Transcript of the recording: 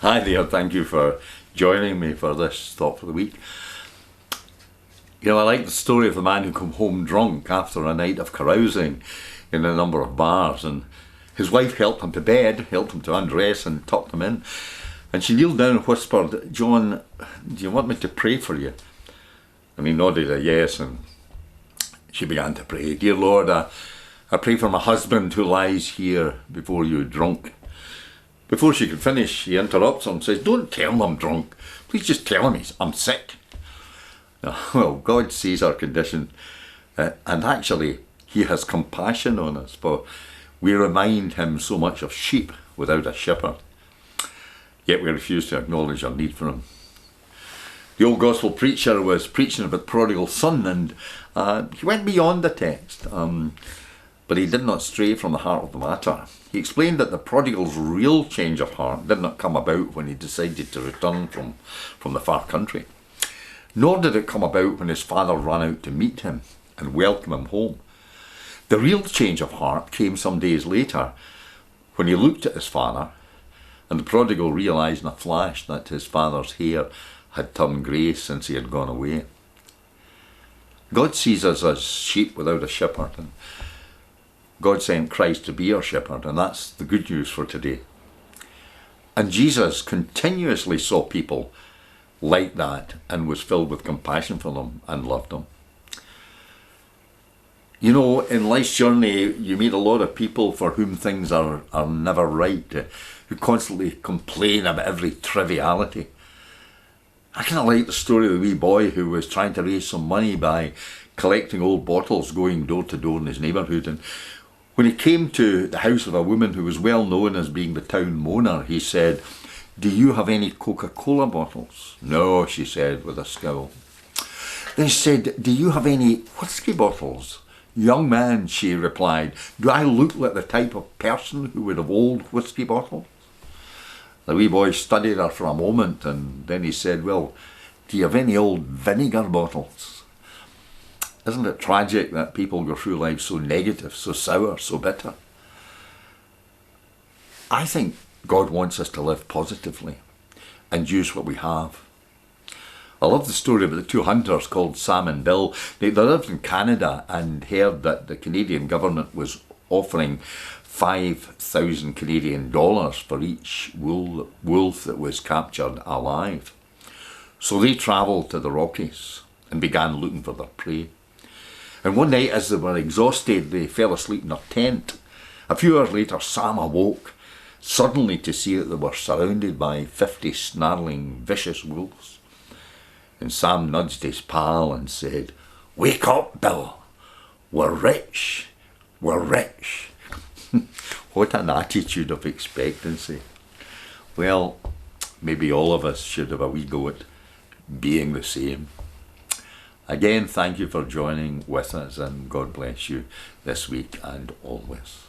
Hi there, thank you for joining me for this Thought for the Week. You know, I like the story of the man who came home drunk after a night of carousing in a number of bars, and his wife helped him to bed, helped him to undress and tucked him in, and she kneeled down and whispered, "John, do you want me to pray for you?" And he nodded a yes, and she began to pray. "Dear Lord, I pray for my husband who lies here before you drunk." Before she could finish, he interrupts her and says, "Don't tell him I'm drunk. Please just tell him I'm sick." Well, God sees our condition, and actually he has compassion on us, for we remind him so much of sheep without a shepherd. Yet we refuse to acknowledge our need for him. The old gospel preacher was preaching about the prodigal son, and he went beyond the text, but he did not stray from the heart of the matter. He explained that the prodigal's real change of heart did not come about when he decided to return from the far country, nor did it come about when his father ran out to meet him and welcome him home. The real change of heart came some days later when he looked at his father, and the prodigal realised in a flash that his father's hair had turned grey since he had gone away. God sees us as sheep without a shepherd, and God sent Christ to be our shepherd, and that's the good news for today. And Jesus continuously saw people like that and was filled with compassion for them and loved them. You know, in life's journey, you meet a lot of people for whom things are never right, who constantly complain about every triviality. I kind of like the story of the wee boy who was trying to raise some money by collecting old bottles, going door to door in his neighbourhood, and when he came to the house of a woman who was well known as being the town moaner, he said, "Do you have any Coca-Cola bottles?" "No," she said with a scowl. Then he said, "Do you have any whiskey bottles?" "Young man," she replied, "do I look like the type of person who would have old whiskey bottles?" The wee boy studied her for a moment, and then he said, "Well, do you have any old vinegar bottles?" Isn't it tragic that people go through life so negative, so sour, so bitter? I think God wants us to live positively and use what we have. I love the story about the two hunters called Sam and Bill. They lived in Canada and heard that the Canadian government was offering 5,000 Canadian dollars for each wolf that was captured alive. So they travelled to the Rockies and began looking for their prey. And one night, as they were exhausted, they fell asleep in their tent. A few hours later, Sam awoke, suddenly to see that they were surrounded by 50 snarling, vicious wolves. And Sam nudged his pal and said, "Wake up, Bill. We're rich. We're rich." What an attitude of expectancy. Well, maybe all of us should have a wee go at being the same. Again, thank you for joining with us, and God bless you this week and always.